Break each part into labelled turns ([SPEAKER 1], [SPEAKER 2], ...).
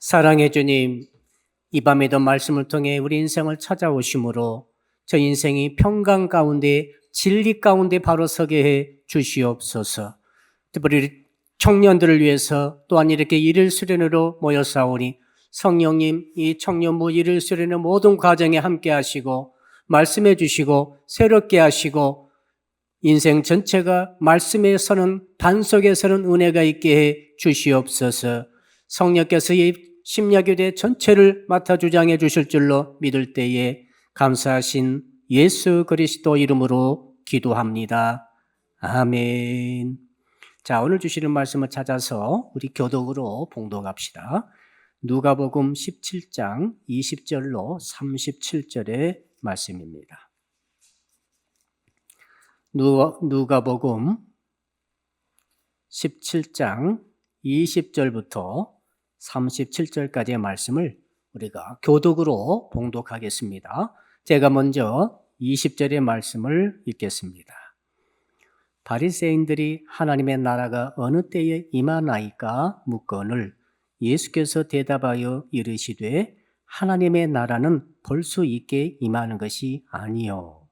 [SPEAKER 1] 사랑의 주님, 이 밤에도 말씀을 통해 우리 인생을 찾아오심으로 저 인생이 평강 가운데 진리 가운데 바로 서게 해 주시옵소서. 특별히 청년들을 위해서 또한 이렇게 일일 수련으로 모여사오니 성령님 이 청년부 일일 수련의 모든 과정에 함께 하시고 말씀해 주시고 새롭게 하시고 인생 전체가 말씀에 서는 반석에 서는 은혜가 있게 해 주시옵소서. 성령께서 이 심야교대 전체를 맡아 주장해 주실 줄로 믿을 때에 감사하신 예수 그리스도 이름으로 기도합니다. 아멘. 자, 오늘 주시는 말씀을 찾아서 우리 교독으로 봉독합시다. 누가복음 17장 20절로 37절의 말씀입니다. 누가복음 17장 20절부터 37절까지의 말씀을 우리가 교독으로 봉독하겠습니다. 제가 먼저 20절의 말씀을 읽겠습니다. 바리새인들이 하나님의 나라가 어느 때에 임하나이까 묻거늘 예수께서 대답하여 이르시되 하나님의 나라는 볼 수 있게 임하는 것이 아니요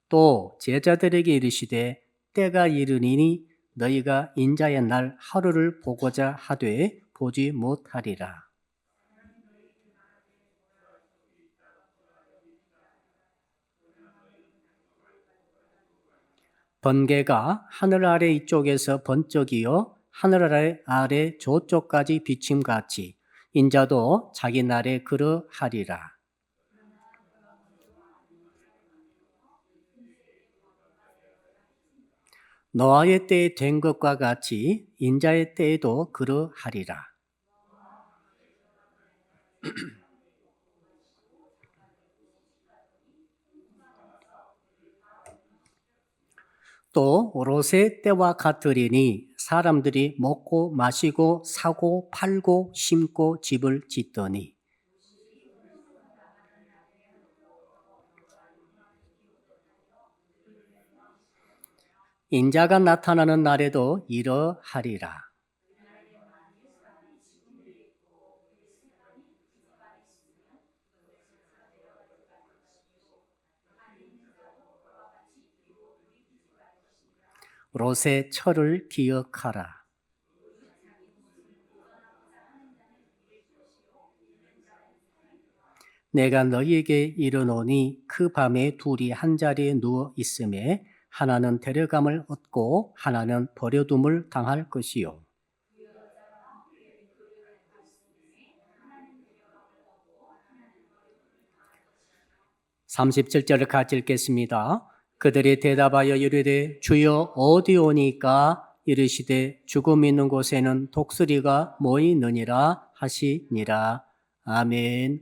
[SPEAKER 1] 또 제자들에게 이르시되 때가 이르니니 너희가 인자의 날 하루를 보고자 하되 보지 못하리라. 번개가 하늘 아래 이쪽에서 번쩍이어 하늘 아래 저쪽까지 비침같이 인자도 자기 날에 그러하리라. 노아의 때에 된 것과 같이 인자의 때에도 그러하리라. 또 롯의 때와 같으리니 사람들이 먹고 마시고 사고 팔고 심고 집을 짓더니 인자가 나타나는 날에도 이러하리라. 롯의 철을 기억하라. 내가 너희에게 이르노니 그 밤에 둘이 한 자리에 누워 있음에 하나는 데려감을 얻고 하나는 버려둠을 당할 것이요. 37절을 같이 읽겠습니다. 그들이 대답하여 이르되 주여 어디 오니까 이르시되 죽음 있는 곳에는 독수리가 모이느니라 하시니라. 아멘.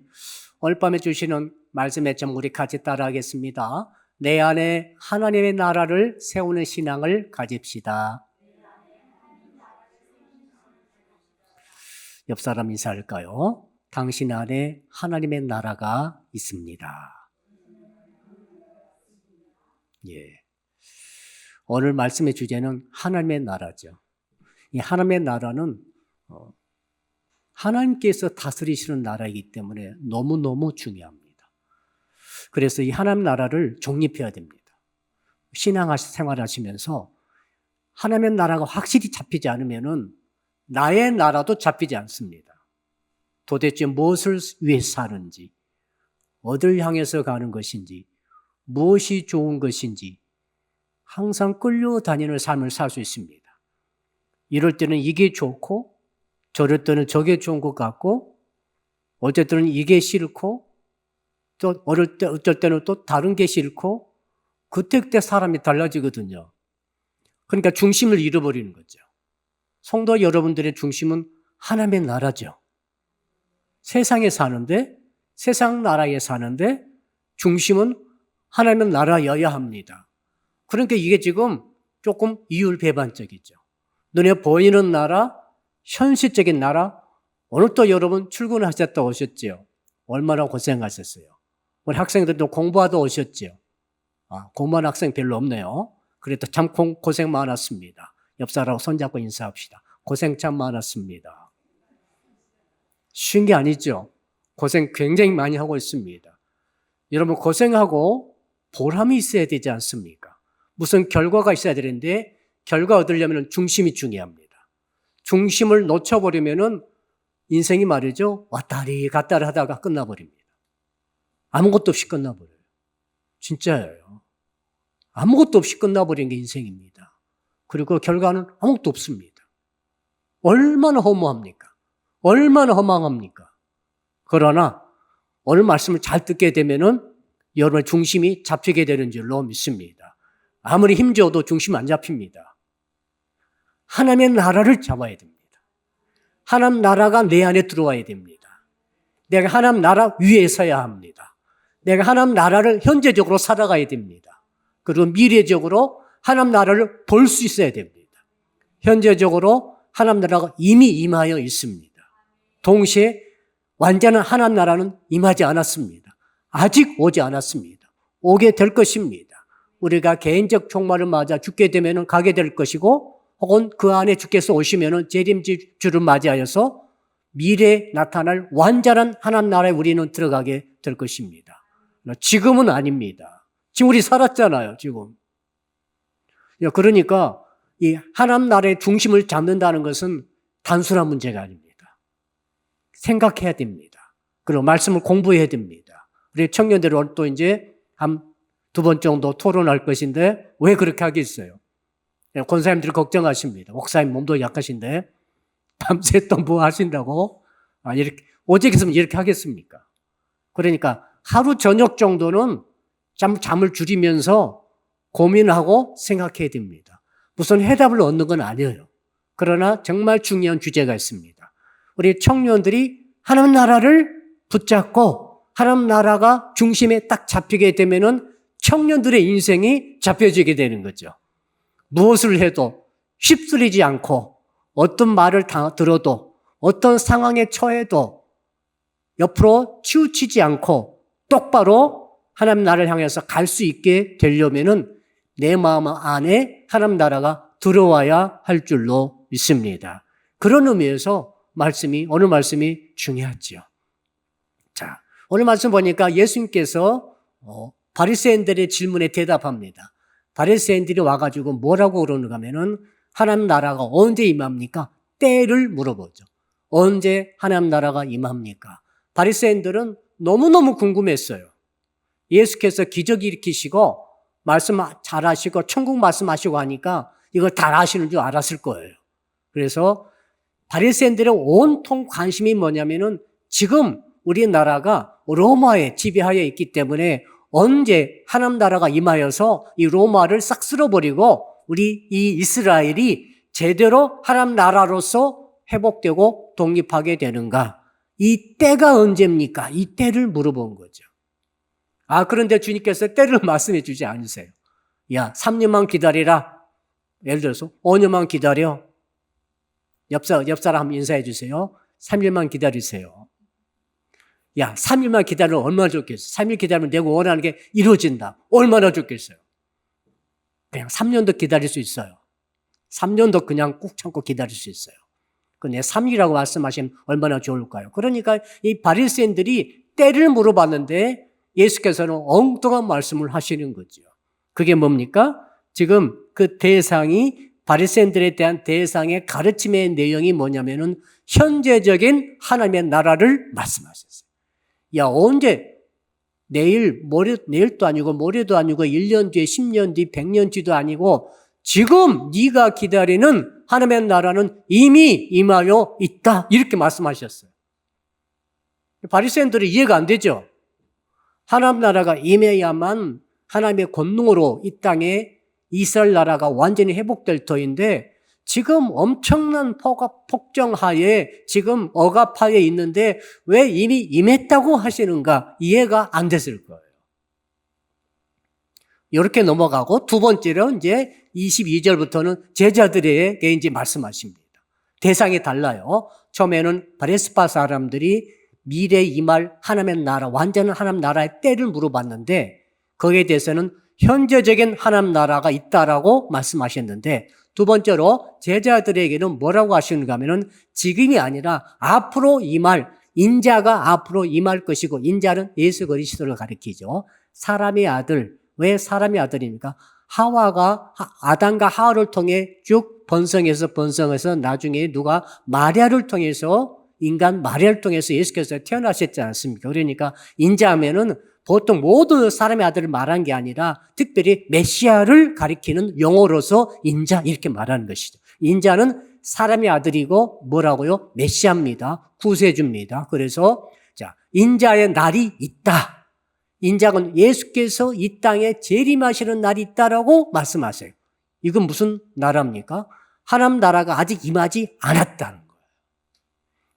[SPEAKER 1] 오늘 밤에 주시는 말씀의 점 우리 같이 따라하겠습니다. 내 안에 하나님의 나라를 세우는 신앙을 가집시다. 옆 사람 인사할까요? 당신 안에 하나님의 나라가 있습니다. 예. 오늘 말씀의 주제는 하나님의 나라죠. 이 하나님의 나라는 하나님께서 다스리시는 나라이기 때문에 너무너무 중요합니다. 그래서 이 하나님 나라를 정립해야 됩니다. 신앙 생활하시면서 하나님의 나라가 확실히 잡히지 않으면은 나의 나라도 잡히지 않습니다. 도대체 무엇을 위해서 사는지, 어딜 향해서 가는 것인지, 무엇이 좋은 것인지 항상 끌려다니는 삶을 살 수 있습니다. 이럴 때는 이게 좋고 저럴 때는 저게 좋은 것 같고 어쩔 때는 이게 싫고 또 어쩔 때는 또 다른 게 싫고 그때 사람이 달라지거든요. 그러니까 중심을 잃어버리는 거죠. 성도 여러분들의 중심은 하나님의 나라죠. 세상에 사는데 세상 나라에 사는데 중심은 하나님의 나라여야 합니다. 그러니까 이게 지금 조금 이율배반적이죠. 눈에 보이는 나라, 현실적인 나라, 오늘 또 여러분 출근하셨다 오셨죠? 얼마나 고생하셨어요. 우리 학생들도 공부하다 오셨죠? 공부하는 학생 별로 없네요. 그래도 참 고생 많았습니다. 옆 사람하고 손잡고 인사합시다. 고생 참 많았습니다. 쉬운 게 아니죠. 고생 굉장히 많이 하고 있습니다. 여러분 고생하고 보람이 있어야 되지 않습니까? 무슨 결과가 있어야 되는데 결과 얻으려면 중심이 중요합니다. 중심을 놓쳐버리면 인생이 말이죠. 왔다리 갔다리 하다가 끝나버립니다. 아무것도 없이 끝나버려요. 진짜예요. 아무것도 없이 끝나버린 게 인생입니다. 그리고 결과는 아무것도 없습니다. 얼마나 허무합니까? 얼마나 허망합니까? 그러나 오늘 말씀을 잘 듣게 되면은 여러분의 중심이 잡히게 되는 줄로 믿습니다. 아무리 힘줘도 중심 안 잡힙니다. 하나님의 나라를 잡아야 됩니다. 하나님 나라가 내 안에 들어와야 됩니다. 내가 하나님 나라 위에 서야 합니다. 내가 하나님 나라를 현재적으로 살아가야 됩니다. 그리고 미래적으로 하나님 나라를 볼 수 있어야 됩니다. 현재적으로 하나님 나라가 이미 임하여 있습니다. 동시에 완전한 하나님 나라는 임하지 않았습니다. 아직 오지 않았습니다. 오게 될 것입니다. 우리가 개인적 종말을 맞아 죽게 되면 가게 될 것이고 혹은 그 안에 주께서 오시면 재림주를 맞이하여서 미래에 나타날 완전한 하나님 나라에 우리는 들어가게 될 것입니다. 지금은 아닙니다. 지금 우리 살았잖아요. 지금. 그러니까 이 하나님 나라의 중심을 잡는다는 것은 단순한 문제가 아닙니다. 생각해야 됩니다. 그리고 말씀을 공부해야 됩니다. 우리 청년들은 또 이제 한 두 번 정도 토론할 것인데 왜 그렇게 하겠어요? 권사님들이 걱정하십니다. 목사님 몸도 약하신데 밤새 또 뭐 하신다고? 이렇게 오직 있으면 이렇게 하겠습니까? 그러니까 하루 저녁 정도는 잠을 줄이면서 고민하고 생각해야 됩니다. 무슨 해답을 얻는 건 아니에요. 그러나 정말 중요한 주제가 있습니다. 우리 청년들이 하나님 나라를 붙잡고 하나님 나라가 중심에 딱 잡히게 되면은 청년들의 인생이 잡혀지게 되는 거죠. 무엇을 해도 휩쓸리지 않고 어떤 말을 들어도 어떤 상황에 처해도 옆으로 치우치지 않고 똑바로 하나님 나라를 향해서 갈 수 있게 되려면은 내 마음 안에 하나님 나라가 들어와야 할 줄로 믿습니다. 그런 의미에서 오늘 말씀이 중요하죠. 자, 오늘 말씀 보니까 예수님께서 바리새인들의 질문에 대답합니다. 바리새인들이 와가지고 뭐라고 그러는가 하면은 하나님 나라가 언제 임합니까? 때를 물어보죠. 언제 하나님 나라가 임합니까? 바리새인들은 너무너무 궁금했어요. 예수께서 기적 일으키시고 말씀 잘하시고 천국 말씀하시고 하니까 이걸 다 아시는 줄 알았을 거예요. 그래서 바리새인들의 온통 관심이 뭐냐면은 지금 우리나라가 로마에 지배하여 있기 때문에 언제 하나님 나라가 임하여서 이 로마를 싹 쓸어버리고 우리 이 이스라엘이 제대로 하나님 나라로서 회복되고 독립하게 되는가? 이 때가 언제입니까? 이 때를 물어본 거죠. 그런데 주님께서 때를 말씀해 주지 않으세요. 야, 3년만 기다리라. 예를 들어서 5년만 기다려. 옆 사람 한번 인사해 주세요. 3일만 기다리세요. 야, 3일만 기다리면 얼마나 좋겠어. 3일 기다리면 내가 원하는 게 이루어진다. 얼마나 좋겠어요. 그냥 3년도 기다릴 수 있어요. 3년도 그냥 꾹 참고 기다릴 수 있어요. 근데 3일이라고 말씀하시면 얼마나 좋을까요? 그러니까 이 바리새인들이 때를 물어봤는데 예수께서는 엉뚱한 말씀을 하시는 거죠. 그게 뭡니까? 지금 그 대상이 바리새인들에 대한 대상의 가르침의 내용이 뭐냐면은 현재적인 하나님의 나라를 말씀하셨어요. 야, 언제 내일도 아니고 모레도 아니고 1년 뒤에 10년 뒤 100년 뒤도 아니고 지금 네가 기다리는 하나님의 나라는 이미 임하여 있다. 이렇게 말씀하셨어요. 바리새인들이 이해가 안 되죠. 하나님 나라가 임해야만 하나님의 권능으로 이 땅에 이스라엘 나라가 완전히 회복될 터인데 지금 엄청난 폭정하에 지금 억압하에 있는데 왜 이미 임했다고 하시는가 이해가 안 됐을 거예요. 이렇게 넘어가고 두 번째로 이제 22절부터는 제자들에게 이제 말씀하십니다. 대상이 달라요. 처음에는 바리새파 사람들이 미래에 임할 하나님의 나라, 완전한 하나님 나라의 때를 물어봤는데 거기에 대해서는 현재적인 하나님 나라가 있다라고 말씀하셨는데, 두 번째로 제자들에게는 뭐라고 하시는가 하면은 지금이 아니라 앞으로 임할, 인자가 앞으로 임할 것이고, 인자는 예수 그리스도를 가리키죠. 사람의 아들. 왜 사람의 아들입니까? 아담과 하와를 통해 쭉 번성해서 나중에 누가 마리아를 통해서, 인간 마리아를 통해서 예수께서 태어나셨지 않습니까? 그러니까 인자하면은 보통 모든 사람의 아들을 말한 게 아니라 특별히 메시아를 가리키는 용어로서 인자 이렇게 말하는 것이죠. 인자는 사람의 아들이고 뭐라고요? 메시아입니다. 구세주입니다. 그래서 자, 인자의 날이 있다. 인자는 예수께서 이 땅에 재림하시는 날이 있다라고 말씀하세요. 이건 무슨 나라입니까? 하나님 나라가 아직 임하지 않았다는 거예요.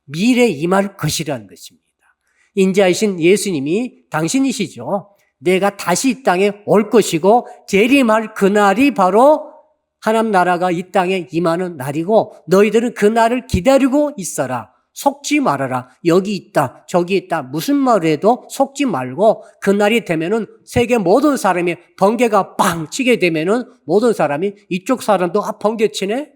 [SPEAKER 1] 미래에 임할 것이라는 것입니다. 인자이신 예수님이 당신이시죠. 내가 다시 이 땅에 올 것이고 재림할 그날이 바로 하나님 나라가 이 땅에 임하는 날이고 너희들은 그 날을 기다리고 있어라. 속지 말아라. 여기 있다, 저기 있다. 무슨 말을 해도 속지 말고 그날이 되면은 세계 모든 사람이 번개가 빵 치게 되면은 모든 사람이 이쪽 사람도 번개 치네?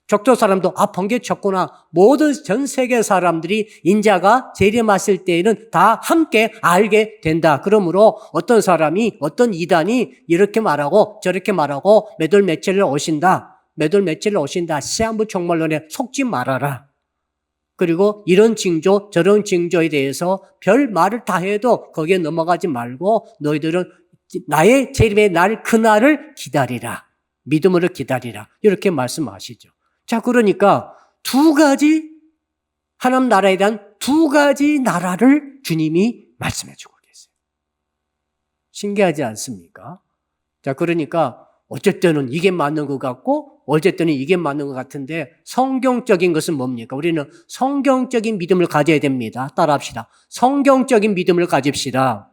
[SPEAKER 1] 적도 사람도 번개 쳤구나. 모든 전 세계 사람들이 인자가 재림하실 때에는 다 함께 알게 된다. 그러므로 어떤 사람이 어떤 이단이 이렇게 말하고 저렇게 말하고 몇월 며칠을 오신다. 몇월 며칠을 오신다. 시한부 총말론에 속지 말아라. 그리고 이런 징조 저런 징조에 대해서 별 말을 다 해도 거기에 넘어가지 말고 너희들은 나의 재림의 날 그날을 기다리라. 믿음으로 기다리라. 이렇게 말씀하시죠. 자, 그러니까 두 가지 하나님 나라에 대한 두 가지 나라를 주님이 말씀해 주고 계세요. 신기하지 않습니까? 자, 그러니까 어쩔 때는 이게 맞는 것 같고 어쩔 때는 이게 맞는 것 같은데 성경적인 것은 뭡니까? 우리는 성경적인 믿음을 가져야 됩니다. 따라합시다. 성경적인 믿음을 가집시다.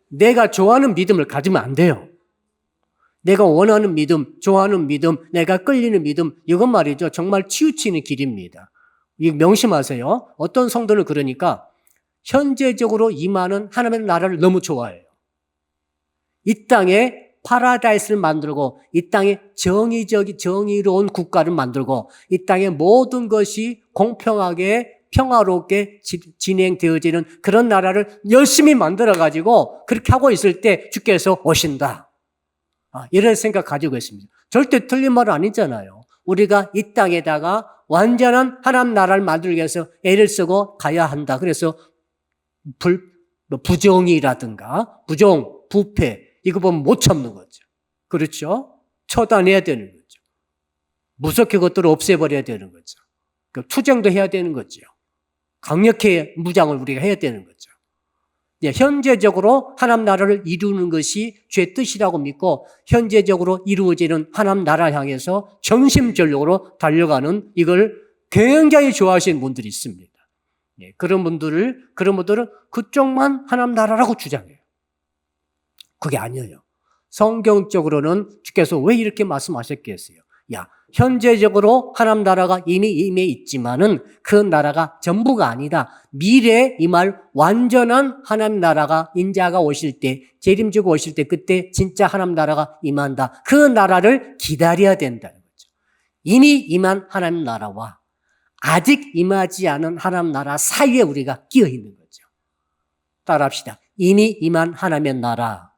[SPEAKER 1] 내가 좋아하는 믿음을 가지면 안 돼요. 내가 원하는 믿음, 좋아하는 믿음, 내가 끌리는 믿음, 이건 말이죠. 정말 치우치는 길입니다. 이거 명심하세요. 어떤 성도는 그러니까 현재적으로 임하는 하나님의 나라를 너무 좋아해요. 이 땅에 파라다이스를 만들고 이 땅에 정의로운 국가를 만들고 이 땅에 모든 것이 공평하게 평화롭게 진행되어지는 그런 나라를 열심히 만들어가지고 그렇게 하고 있을 때 주께서 오신다. 이런 생각 가지고 있습니다. 절대 틀린 말은 아니잖아요. 우리가 이 땅에다가 완전한 하나님 나라를 만들기 위해서 애를 쓰고 가야 한다. 그래서 부정이라든가 부패 이거 보면 못 참는 거죠. 그렇죠? 처단해야 되는 거죠. 무섭게 그것들을 없애버려야 되는 거죠. 투쟁도 해야 되는 거죠. 강력히 무장을 우리가 해야 되는 거죠. 현재적으로 하나님 나라를 이루는 것이 죄 뜻이라고 믿고 현재적으로 이루어지는 하나님 나라를 향해서 전심전력으로 달려가는 이걸 굉장히 좋아하시는 분들이 있습니다. 그런 분들은 그쪽만 하나님 나라라고 주장해요. 그게 아니에요. 성경적으로는 주께서 왜 이렇게 말씀하셨겠어요? 현재적으로 하나님 나라가 이미 임해 있지만은 그 나라가 전부가 아니다. 미래에 임할 완전한 하나님 나라가 인자가 오실 때, 재림지고 오실 때 그때 진짜 하나님 나라가 임한다. 그 나라를 기다려야 된다는 거죠. 이미 임한 하나님 나라와 아직 임하지 않은 하나님 나라 사이에 우리가 끼어 있는 거죠. 따라합시다. 이미 임한 하나님의 나라,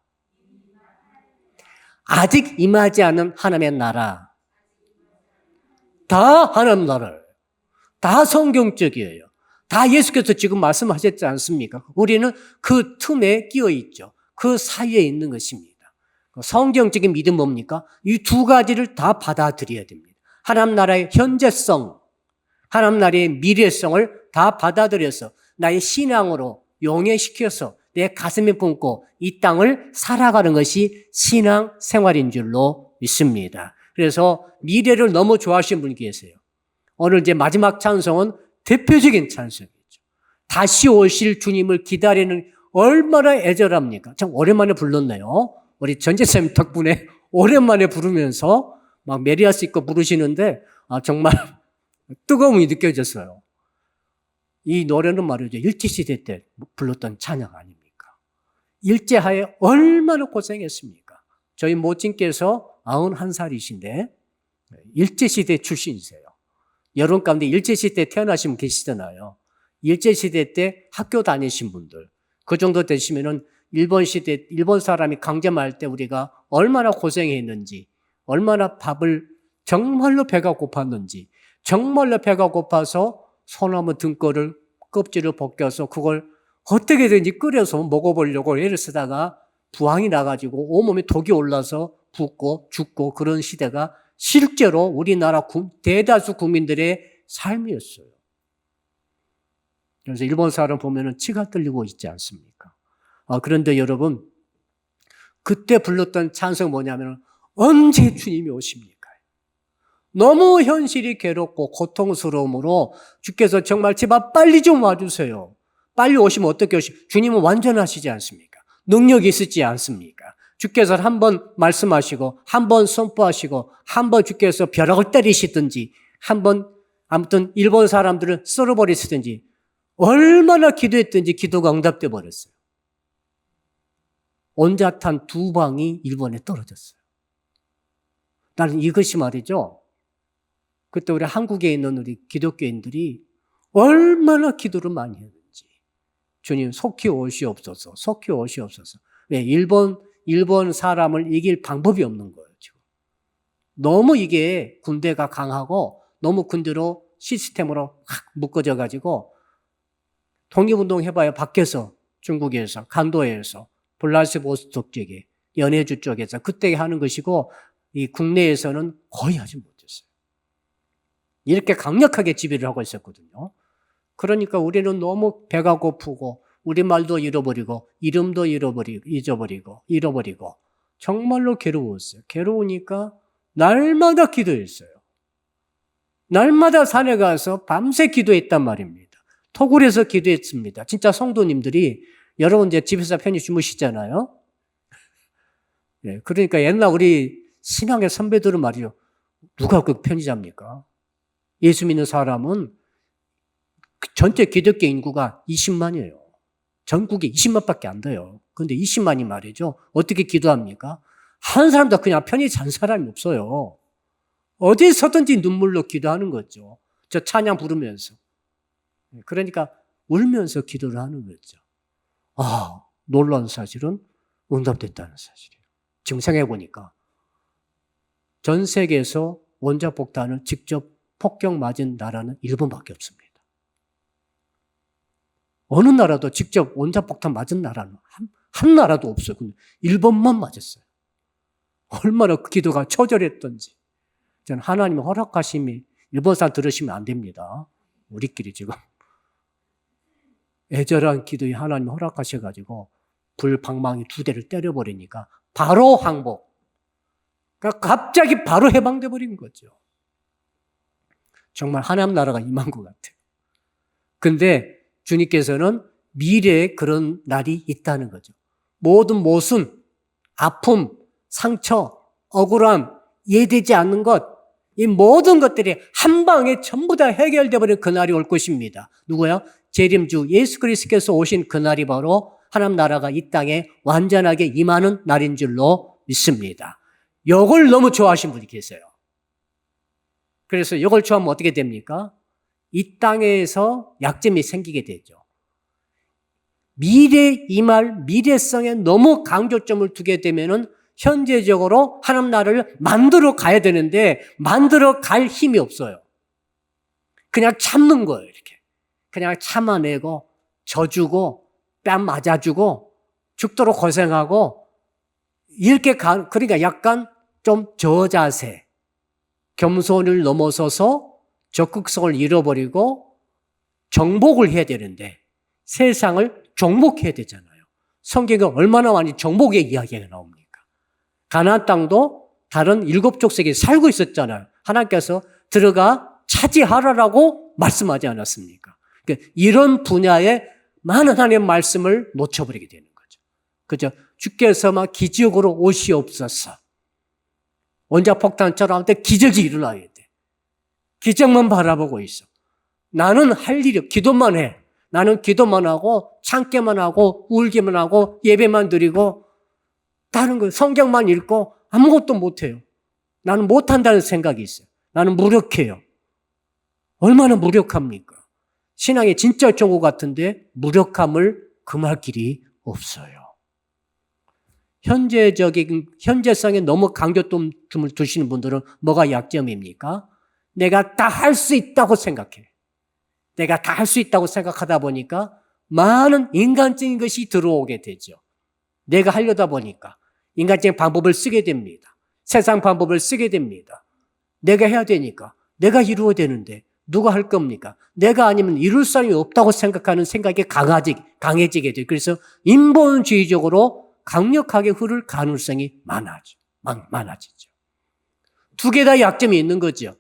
[SPEAKER 1] 아직 임하지 않은 하나님의 나라, 다 하나님 나라예요. 다 성경적이에요. 다 예수께서 지금 말씀하셨지 않습니까? 우리는 그 틈에 끼어 있죠. 그 사이에 있는 것입니다. 성경적인 믿음 뭡니까? 이 두 가지를 다 받아들여야 됩니다. 하나님 나라의 현재성, 하나님 나라의 미래성을 다 받아들여서 나의 신앙으로 용해시켜서 내 가슴에 품고 이 땅을 살아가는 것이 신앙 생활인 줄로 믿습니다. 그래서 미래를 너무 좋아하시는 분이 계세요. 오늘 이제 마지막 찬송은 대표적인 찬송이죠. 다시 오실 주님을 기다리는 얼마나 애절합니까? 참 오랜만에 불렀네요. 우리 전재쌤 덕분에 오랜만에 부르면서 막 메리아스 있고 부르시는데 정말 뜨거움이 느껴졌어요. 이 노래는 말이죠. 일제시대 때 불렀던 찬양 아닙니까? 일제하에 얼마나 고생했습니까? 저희 모친께서 91살이신데 일제시대 출신이세요. 여러분 가운데 일제시대 태어나신 분 계시잖아요. 일제시대 때 학교 다니신 분들, 그 정도 되시면은 일본 사람이 강점할 때 우리가 얼마나 고생했는지, 얼마나 밥을 정말로 배가 고팠는지, 정말로 배가 고파서 소나무 등골을 껍질을 벗겨서 그걸 어떻게든지 끓여서 먹어보려고 애를 쓰다가 부항이 나가지고 온몸에 독이 올라서 붓고 죽고 그런 시대가 실제로 우리나라 대다수 국민들의 삶이었어요. 그래서 일본 사람 보면은 치가 떨리고 있지 않습니까? 그런데 여러분, 그때 불렀던 찬송 뭐냐면 언제 주님이 오십니까? 너무 현실이 괴롭고 고통스러움으로 주께서 정말 제발 빨리 좀 와주세요. 빨리 오시면 어떻게 주님은 완전하시지 않습니까? 능력이 있지 않습니까? 주께서 한번 말씀하시고 한번 선포하시고 한번 주께서 벼락을 때리시든지 한번 아무튼 일본 사람들을 썰어버리시든지 얼마나 기도했든지 기도가 응답돼 버렸어요. 온자탄 2방이 일본에 떨어졌어요. 나는 이것이 말이죠. 그때 우리 한국에 있는 우리 기독교인들이 얼마나 기도를 많이 했는지. 주님 속히 오시옵소서. 속히 오시옵소서. 왜? 일본 사람을 이길 방법이 없는 거예요, 지금. 너무 이게 군대가 강하고 너무 군대로 시스템으로 확 묶어져 가지고 독립운동 해봐야 밖에서 중국에서 간도에서 블라디보스토크 쪽에 연해주 쪽에서 그때 하는 것이고 이 국내에서는 거의 하지 못했어요. 이렇게 강력하게 지배를 하고 있었거든요. 그러니까 우리는 너무 배가 고프고 우리말도 잃어버리고 이름도 잃어버리고 정말로 괴로웠어요. 괴로우니까 날마다 기도했어요. 날마다 산에 가서 밤새 기도했단 말입니다. 토굴에서 기도했습니다. 진짜 성도님들이 여러분 이제 집에서 편히 주무시잖아요. 네, 그러니까 옛날 우리 신앙의 선배들은 말이죠. 누가 그 편히 잡니까? 예수 믿는 사람은 전체 기독교 인구가 20만이에요. 전국에 20만밖에 안 돼요. 그런데 20만이 말이죠. 어떻게 기도합니까? 한 사람도 그냥 편히 잔 사람이 없어요. 어디서든지 눈물로 기도하는 거죠. 저 찬양 부르면서. 그러니까 울면서 기도를 하는 거죠. 놀라운 사실은 응답됐다는 사실이에요. 지금 생각해보니까 전 세계에서 원자폭탄을 직접 폭격 맞은 나라는 일본밖에 없습니다. 어느 나라도 직접 원자폭탄 맞은 나라는 한 나라도 없어요. 일본만 맞았어요. 얼마나 그 기도가 처절했던지. 저는 하나님의 허락하심이 일본 사람 들으시면 안 됩니다. 우리끼리 지금. 애절한 기도에 하나님이 허락하셔가지고 불방망이 2대를 때려버리니까 바로 항복. 그러니까 갑자기 바로 해방돼 버린 거죠. 정말 하나님 나라가 임한 것 같아요. 근데 주님께서는 미래에 그런 날이 있다는 거죠. 모든 모순, 아픔, 상처, 억울함, 이해되지 않는 것, 이 모든 것들이 한 방에 전부 다 해결돼 버린 그날이 올 것입니다. 누구야? 재림주 예수 그리스도께서 오신 그날이 바로 하나님 나라가 이 땅에 완전하게 임하는 날인 줄로 믿습니다. 이걸 너무 좋아하시는 분이 계세요. 그래서 이걸 좋아하면 어떻게 됩니까? 이 땅에서 약점이 생기게 되죠. 미래 임할 미래성에 너무 강조점을 두게 되면은 현재적으로 하나님 나라를 만들어 가야 되는데 만들어 갈 힘이 없어요. 그냥 참는 거예요, 이렇게. 그냥 참아내고 져주고 뺨 맞아주고 죽도록 고생하고 이렇게 그러니까 약간 좀 저자세, 겸손을 넘어서서 적극성을 잃어버리고 정복을 해야 되는데 세상을 정복해야 되잖아요. 성경에 얼마나 많이 정복의 이야기가 나옵니까? 가나안 땅도 다른 7족속이 살고 있었잖아요. 하나님께서 들어가 차지하라라고 말씀하지 않았습니까? 그러니까 이런 분야에 많은 하나님의 말씀을 놓쳐버리게 되는 거죠. 그죠? 주께서만 기적으로 오시옵소서. 원자폭탄처럼 기적이 일어나야 돼. 기적만 바라보고 있어. 나는 할 일이 기도만 해. 나는 기도만 하고 참기만 하고 울기만 하고 예배만 드리고 다른 거 성경만 읽고 아무것도 못해요. 나는 못한다는 생각이 있어요. 나는 무력해요. 얼마나 무력합니까? 신앙의 진짜 조고 같은데 무력함을 금할 길이 없어요. 현재성에 너무 강조점을 두시는 분들은 뭐가 약점입니까? 내가 다 할 수 있다고 생각해. 내가 다 할 수 있다고 생각하다 보니까 많은 인간적인 것이 들어오게 되죠. 내가 하려다 보니까 인간적인 방법을 쓰게 됩니다. 세상 방법을 쓰게 됩니다. 내가 해야 되니까. 내가 이루어야 되는데 누가 할 겁니까? 내가 아니면 이룰 사람이 없다고 생각하는 생각이 강해지게 돼요. 그래서 인본주의적으로 강력하게 흐를 가능성이 많아지죠. 두 개 다 약점이 있는 거죠.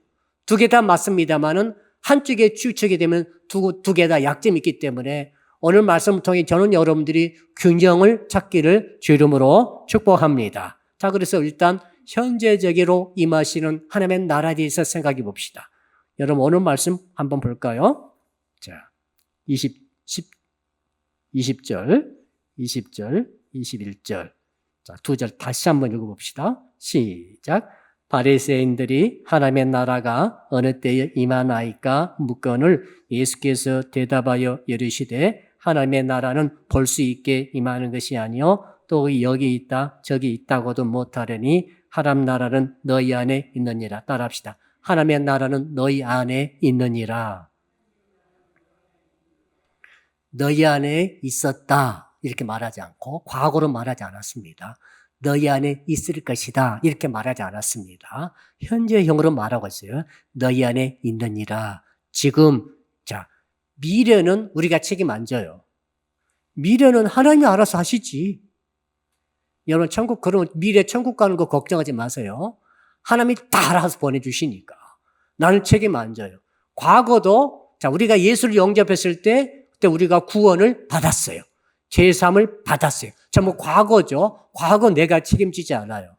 [SPEAKER 1] 두 개 다 맞습니다만은 한쪽에 치우치게 되면 두 개 다 약점이 있기 때문에 오늘 말씀을 통해 저는 여러분들이 균형을 찾기를 주 이름으로 축복합니다. 자, 그래서 일단 현재적으로 임하시는 하나님의 나라에 대해서 생각해 봅시다. 여러분 오늘 말씀 한번 볼까요? 자, 20절, 21절. 자, 두 절 다시 한번 읽어봅시다. 시작. 바리새인들이 하나님의 나라가 어느 때에 임하나이까 묻거늘 예수께서 대답하여 이르시되 하나님의 나라는 볼 수 있게 임하는 것이 아니요 또 여기 있다 저기 있다고도 못하려니 하나님 나라는 너희 안에 있느니라. 따라합시다. 하나님의 나라는 너희 안에 있느니라. 너희 안에 있었다 이렇게 말하지 않고 과거로 말하지 않았습니다. 너희 안에 있을 것이다 이렇게 말하지 않았습니다. 현재형으로 말하고 있어요. 너희 안에 있느니라. 지금 자 미래는 우리가 책임 안 져요. 미래는 하나님이 알아서 하시지. 여러분 그런 미래 천국 가는 거 걱정하지 마세요. 하나님이 다 알아서 보내주시니까. 나는 책임 안 져요. 과거도 자 우리가 예수를 영접했을 때 그때 우리가 구원을 받았어요. 죄사함을 받았어요. 전부 과거죠. 과거 내가 책임지지 않아요.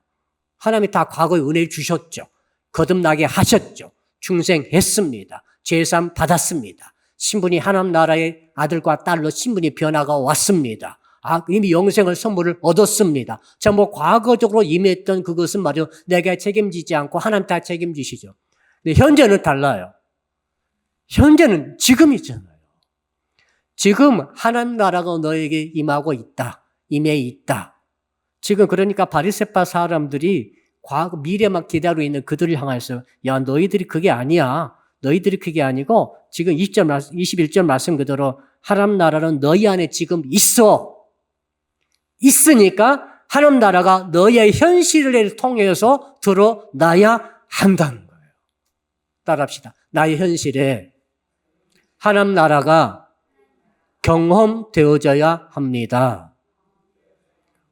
[SPEAKER 1] 하나님이 다 과거에 은혜를 주셨죠. 거듭나게 하셨죠. 중생했습니다. 죄사함 받았습니다. 신분이 하나님 나라의 아들과 딸로 신분이 변화가 왔습니다. 이미 영생을 선물을 얻었습니다. 전부 과거적으로 임했던 그것은 말이요. 내가 책임지지 않고 하나님 다 책임지시죠. 근데 현재는 달라요. 현재는 지금이잖아요. 지금 하나님 나라가 너에게 임하고 있다. 임해 있다. 지금 그러니까 바리새파 사람들이 과거 미래만 기다리고 있는 그들을 향해서 야 너희들이 그게 아니야. 너희들이 그게 아니고 지금 21절 말씀 그대로 하나님 나라는 너희 안에 지금 있어. 있으니까 하나님 나라가 너희의 현실을 통해서 드러나야 한다는 거예요. 따라합시다. 나의 현실에 하나님 나라가 경험되어져야 합니다.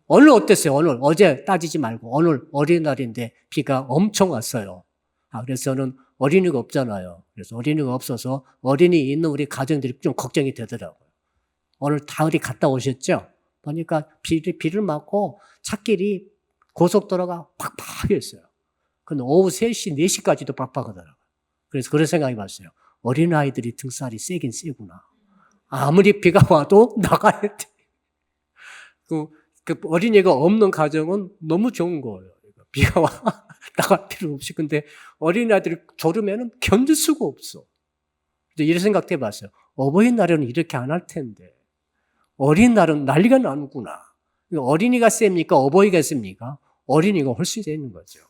[SPEAKER 1] 오늘 어땠어요? 오늘 어제 따지지 말고 오늘 어린이날인데 비가 엄청 왔어요. 그래서 저는 어린이가 없잖아요. 그래서 어린이가 없어서 어린이 있는 우리 가정들이 좀 걱정이 되더라고요. 오늘 다 어디 갔다 오셨죠? 보니까 비를 맞고 찻길이 고속도로가 팍팍했어요. 근데 오후 3시, 4시까지도 팍팍하더라고요. 그래서 그런 생각이 났어요. 어린아이들이 등살이 세긴 세구나. 아무리 비가 와도 나가야 돼. 그 어린이가 없는 가정은 너무 좋은 거예요. 비가 와, 나갈 필요 없이. 근데 어린아이들이 졸으면 견딜 수가 없어. 이런 생각 해봤어요. 어버이날에는 이렇게 안 할 텐데. 어린날은 난리가 나는구나. 어린이가 셉니까? 어버이가 셉니까? 어린이가 훨씬 세는 거죠.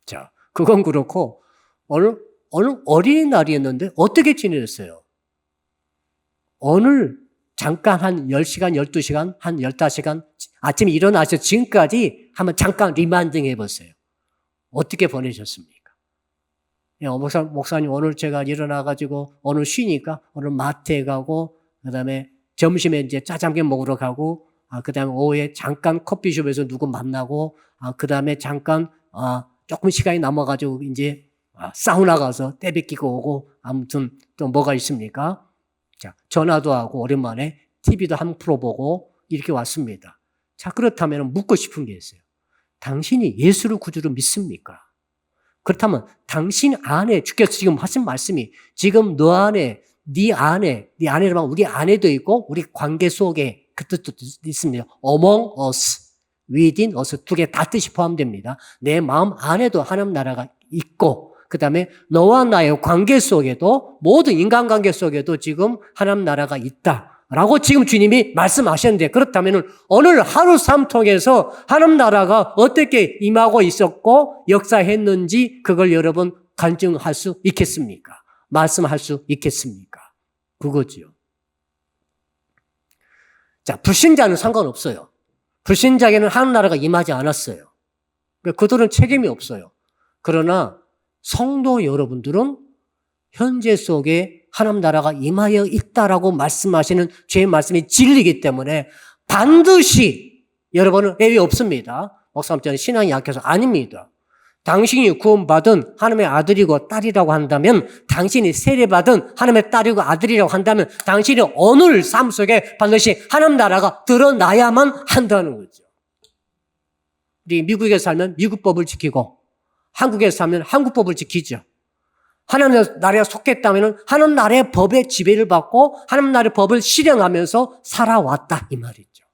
[SPEAKER 1] 자, 그건 그렇고, 오늘 어린이날이었는데 어떻게 지내셨어요? 오늘 잠깐 한 10시간, 12시간, 한 15시간 아침에 일어나서 지금까지 한번 잠깐 리마인딩 해보세요. 어떻게 보내셨습니까? 목사님 오늘 제가 일어나가지고 오늘 쉬니까 오늘 마트에 가고 그 다음에 점심에 이제 짜장면 먹으러 가고 그 다음에 오후에 잠깐 커피숍에서 누구 만나고 그 다음에 잠깐 조금 시간이 남아가지고 이제 사우나 가서 떼비끼고 오고 아무튼 또 뭐가 있습니까? 자, 전화도 하고 오랜만에 TV도 한 프로 보고 이렇게 왔습니다. 자, 그렇다면 묻고 싶은 게 있어요. 당신이 예수를 구주로 믿습니까? 그렇다면 당신 안에 주께서 지금 하신 말씀이 지금 너 안에 네 안에라면 우리 안에도 있고 우리 관계 속에 그 뜻도 있습니다. among us, within us 두 개 다 뜻이 포함됩니다. 내 마음 안에도 하나님 나라가 있고 그 다음에 너와 나의 관계 속에도 모든 인간관계 속에도 지금 하나님 나라가 있다라고 지금 주님이 말씀하셨는데 그렇다면 오늘 하루 삶 통해서 하나님 나라가 어떻게 임하고 있었고 역사했는지 그걸 여러분 간증할 수 있겠습니까? 말씀할 수 있겠습니까? 그거지요. 자, 불신자는 상관없어요. 불신자에게는 하나님 나라가 임하지 않았어요. 그들은 책임이 없어요. 그러나 성도 여러분들은 현재 속에 하나님 나라가 임하여 있다라고 말씀하시는 주의 말씀이 진리이기 때문에 반드시 여러분은 예외 없습니다. 목사님 저는 신앙이 약해서 아닙니다. 당신이 구원받은 하나님의 아들이고 딸이라고 한다면 당신이 세례받은 하나님의 딸이고 아들이라고 한다면 당신이 오늘 삶 속에 반드시 하나님 나라가 드러나야만 한다는 거죠. 우리 미국에 살면 미국법을 지키고 한국에 살면 한국법을 지키죠. 하나님 나라에 속했다면 하나님 나라의 법의 지배를 받고 하나님 나라의 법을 실행하면서 살아왔다 이 말이죠.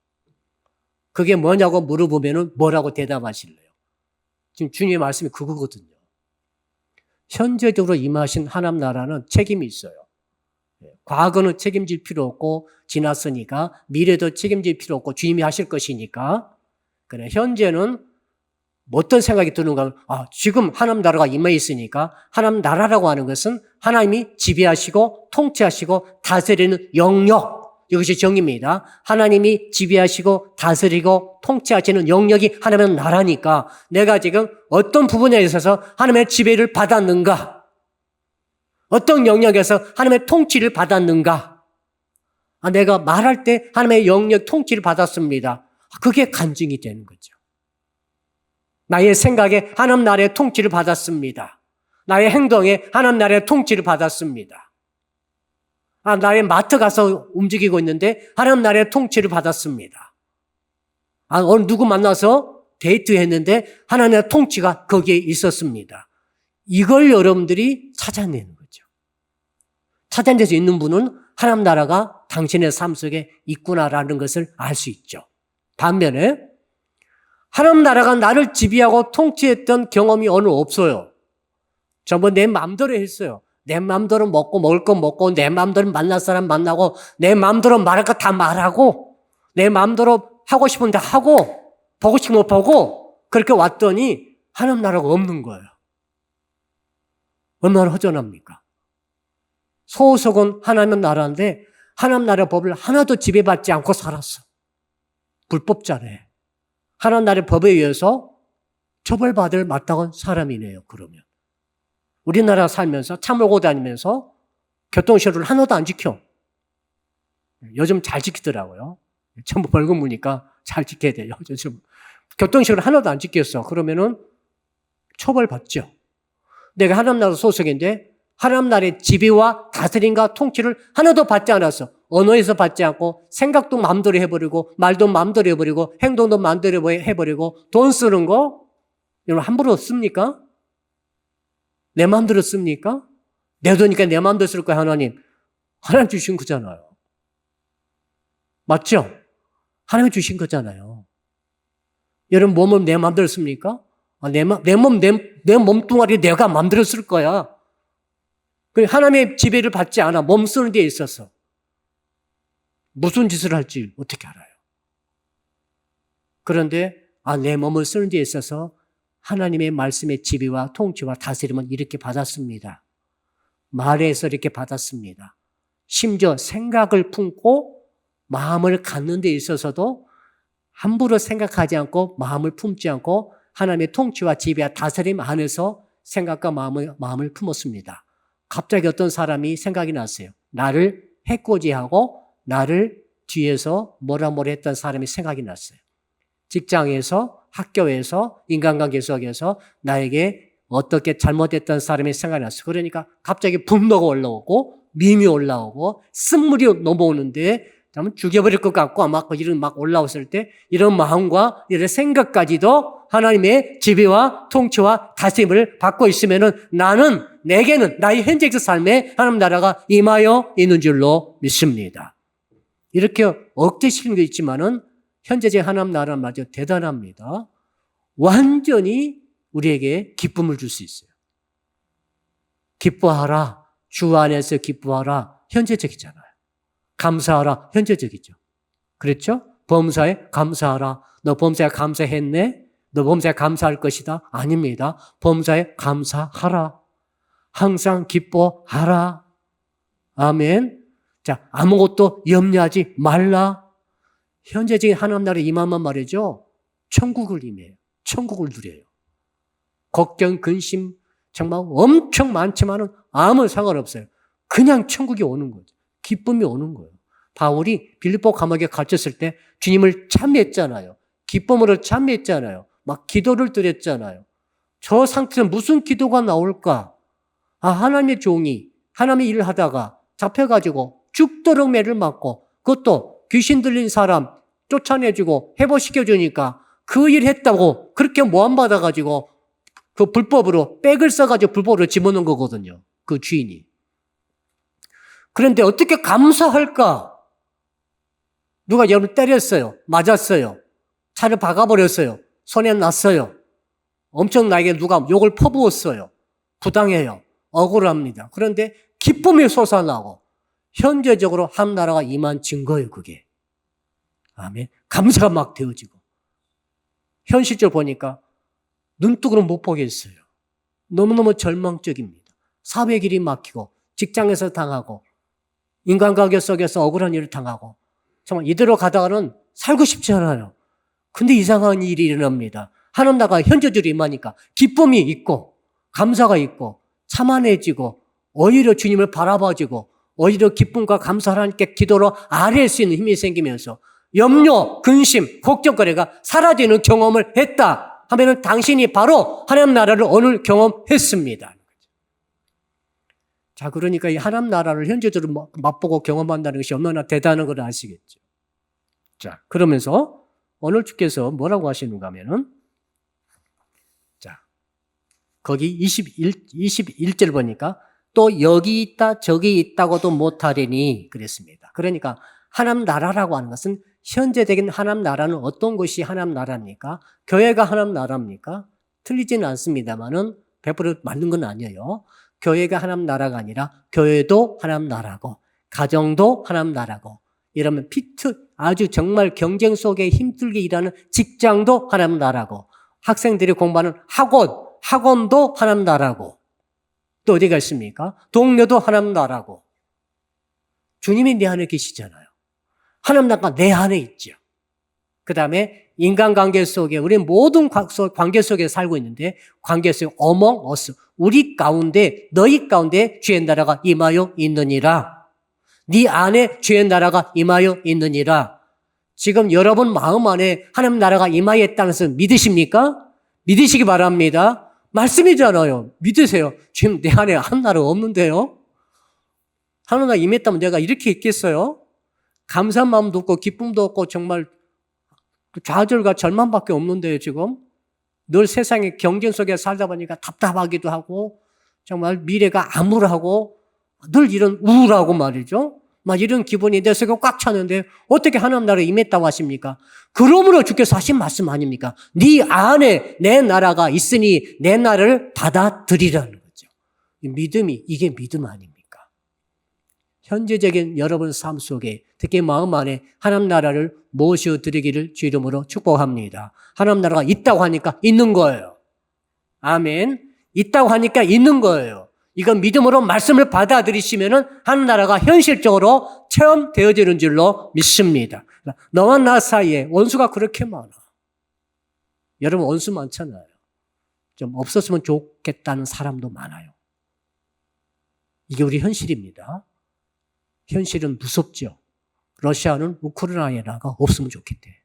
[SPEAKER 1] 그게 뭐냐고 물어보면 뭐라고 대답하실래요? 지금 주님의 말씀이 그거거든요. 현재적으로 임하신 하나님 나라는 책임이 있어요. 과거는 책임질 필요 없고 지났으니까 미래도 책임질 필요 없고 주님이 하실 것이니까 그래 현재는 어떤 생각이 드는가 하면 지금 하나님 나라가 임해 있으니까 하나님 나라라고 하는 것은 하나님이 지배하시고 통치하시고 다스리는 영역 이것이 정의입니다. 하나님이 지배하시고 다스리고 통치하시는 영역이 하나님의 나라니까 내가 지금 어떤 부분에 있어서 하나님의 지배를 받았는가 어떤 영역에서 하나님의 통치를 받았는가 내가 말할 때 하나님의 영역 통치를 받았습니다. 그게 간증이 되는 거죠. 나의 생각에 하나님 나라의 통치를 받았습니다. 나의 행동에 하나님 나라의 통치를 받았습니다. 나의 마트 가서 움직이고 있는데 하나님 나라의 통치를 받았습니다. 오늘 누구 만나서 데이트했는데 하나님의 통치가 거기에 있었습니다. 이걸 여러분들이 찾아내는 거죠. 찾아낼 수 있는 분은 하나님 나라가 당신의 삶 속에 있구나라는 것을 알 수 있죠. 반면에 하나님 나라가 나를 지배하고 통치했던 경험이 오늘 없어요. 전부 내 마음대로 했어요. 내 마음대로 먹고 먹을 거 먹고 내 마음대로 만날 사람 만나고 내 마음대로 말할 거 다 말하고 내 마음대로 하고 싶은데 하고 보고 싶은 거 보고 그렇게 왔더니 하나님 나라가 없는 거예요. 얼마나 허전합니까? 소속은 하나님 나라인데 하나님 나라의 법을 하나도 지배받지 않고 살았어. 불법자네. 하나님 나라의 법에 의해서 처벌받을 마땅한 사람이네요. 그러면 우리나라 살면서 차 몰고 다니면서 교통시설을 하나도 안 지켜. 요즘 잘 지키더라고요. 전부 벌금 무니까 잘 지켜야 돼요. 요즘 교통시설을 하나도 안 지켰어. 그러면은 처벌받죠. 내가 하나님 나라 소속인데 하나님 나라의 지배와 다스림과 통치를 하나도 받지 않았어. 언어에서 받지 않고 생각도 마음대로 해버리고 말도 마음대로 해버리고 행동도 마음대로 해버리고 돈 쓰는 거 여러분 함부로 씁니까? 내 마음대로 씁니까? 내 돈이니까 내 마음대로 쓸 거야 하나님. 하나님 주신 거잖아요. 맞죠? 하나님 주신 거잖아요. 여러분 몸을 내 마음대로 씁니까? 내 몸뚱아리 내가 마음대로 쓸 거야. 하나님의 지배를 받지 않아. 몸 쓰는 데 있어서. 무슨 짓을 할지 어떻게 알아요? 그런데 내 몸을 쓰는 데 있어서 하나님의 말씀의 지배와 통치와 다스림은 이렇게 받았습니다. 말에서 이렇게 받았습니다. 심지어 생각을 품고 마음을 갖는 데 있어서도 함부로 생각하지 않고 마음을 품지 않고 하나님의 통치와 지배와 다스림 안에서 생각과 마음을 품었습니다. 갑자기 어떤 사람이 생각이 났어요. 나를 해코지하고 나를 뒤에서 뭐라 했던 사람이 생각이 났어요. 직장에서, 학교에서, 인간관계 속에서 나에게 어떻게 잘못했던 사람이 생각이 났어요. 그러니까 갑자기 분노가 올라오고 밈이 올라오고 쓴물이 넘어오는데 그러면 죽여버릴 것 같고 아마 이런 막 올라왔을 때 이런 마음과 이런 생각까지도 하나님의 지배와 통치와 다스림을 받고 있으면은 내게는 나의 현재적 삶에 하나님 나라가 임하여 있는 줄로 믿습니다. 이렇게 억제시키는 게 있지만은 현재적 하나님 나라는 마저 대단합니다. 완전히 우리에게 기쁨을 줄 수 있어요. 기뻐하라. 주 안에서 기뻐하라. 현재적이잖아요. 감사하라. 현재적이죠. 그렇죠? 범사에 감사하라. 너 범사에 감사했네? 너 범사에 감사할 것이다? 아닙니다. 범사에 감사하라. 항상 기뻐하라. 아멘. 자, 아무것도 염려하지 말라. 현재적인 하나님 나라에 임하면 말이죠. 천국을 임해요. 천국을 누려요. 걱정, 근심 정말 엄청 많지만은 아무 상관없어요. 그냥 천국이 오는 거죠. 기쁨이 오는 거예요. 바울이 빌립보 감옥에 갇혔을 때 주님을 찬미했잖아요. 기쁨으로 찬미했잖아요. 막 기도를 드렸잖아요. 저 상태는 무슨 기도가 나올까? 하나님의 종이 하나님의 일을 하다가 잡혀가지고 죽도록 매를 맞고 그것도 귀신 들린 사람 쫓아내주고 회복시켜주니까 그 일 했다고 그렇게 모함받아가지고 그 불법으로 백을 써가지고 불법으로 집어넣은 거거든요. 그 주인이. 그런데 어떻게 감사할까? 누가 여러분 때렸어요. 맞았어요. 차를 박아버렸어요. 손에 났어요. 엄청나게 누가 욕을 퍼부었어요. 부당해요. 억울합니다. 그런데 기쁨이 솟아나고 현재적으로 한 나라가 임한 증거예요. 그게. 아멘. 감사가 막 되어지고. 현실적으로 보니까 눈뜨고는 못 보겠어요. 너무너무 절망적입니다. 사회 길이 막히고 직장에서 당하고 인간관계 속에서 억울한 일을 당하고 정말 이대로 가다가는 살고 싶지 않아요. 근데 이상한 일이 일어납니다. 하나님 나라가 현재적으로 임하니까 기쁨이 있고 감사가 있고 참안해지고 오히려 주님을 바라봐지고 오히려 기쁨과 감사를 하나님께 기도로 아뢰할 수 있는 힘이 생기면서 염려, 근심, 걱정거리가 사라지는 경험을 했다 하면은 당신이 바로 하나님 나라를 오늘 경험했습니다. 자, 그러니까 이 하나님 나라를 현재적으로 맛보고 경험한다는 것이 얼마나 대단한 걸 아시겠죠. 자, 그러면서 오늘 주께서 뭐라고 하시는가 하면은 자, 거기 21절 보니까 또 여기 있다 저기 있다고도 못하리니 그랬습니다. 그러니까 하나님 나라라고 하는 것은 현재적인 하나님 나라는 어떤 것이 하나님 나라입니까? 교회가 하나님 나라입니까? 틀리지는 않습니다만은 100% 맞는 건 아니에요. 교회가 하나님 나라가 아니라 교회도 하나님 나라고 가정도 하나님 나라고 이러면 아주 정말 경쟁 속에 힘들게 일하는 직장도 하나님 나라고 학생들이 공부하는 학원도 하나님 나라고 또 어디가 있습니까? 동료도 하나님 나라고 주님이 내 안에 계시잖아요. 하나님 나라가 내 안에 있죠. 그 다음에 인간관계 속에 우리 모든 관계 속에 살고 있는데 관계 속에 among us 우리 가운데 너희 가운데 주의 나라가 임하여 있느니라. 네 안에 주의 나라가 임하여 있느니라. 지금 여러분 마음 안에 하나님 나라가 임하여 있다는 것을 믿으십니까? 믿으시기 바랍니다. 말씀이잖아요. 믿으세요. 지금 내 안에 하나님 나라 없는데요. 하나님 나라 임했다면 내가 이렇게 있겠어요? 감사한 마음도 없고 기쁨도 없고 정말 좌절과 절망밖에 없는데요. 지금 늘 세상의 경쟁 속에 살다 보니까 답답하기도 하고 정말 미래가 암울하고 늘 이런 우울하고 말이죠. 막 이런 기분이 내 속에 꽉 차는데 어떻게 하나님 나라에 임했다고 하십니까? 그러므로 주께서 하신 말씀 아닙니까? 네 안에 내 나라가 있으니 내 나라를 받아들이라는 거죠. 믿음이 이게 믿음 아닙니까? 현재적인 여러분 삶 속에 특히 마음 안에 하나님 나라를 모셔드리기를 주 이름으로 축복합니다. 하나님 나라가 있다고 하니까 있는 거예요. 아멘. 있다고 하니까 있는 거예요. 이건 믿음으로 말씀을 받아들이시면은 하나님 나라가 현실적으로 체험되어지는 줄로 믿습니다. 너와 나 사이에 원수가 그렇게 많아. 여러분 원수 많잖아요. 좀 없었으면 좋겠다는 사람도 많아요. 이게 우리 현실입니다. 현실은 무섭죠. 러시아는 우크라이나 나라가 없으면 좋겠대.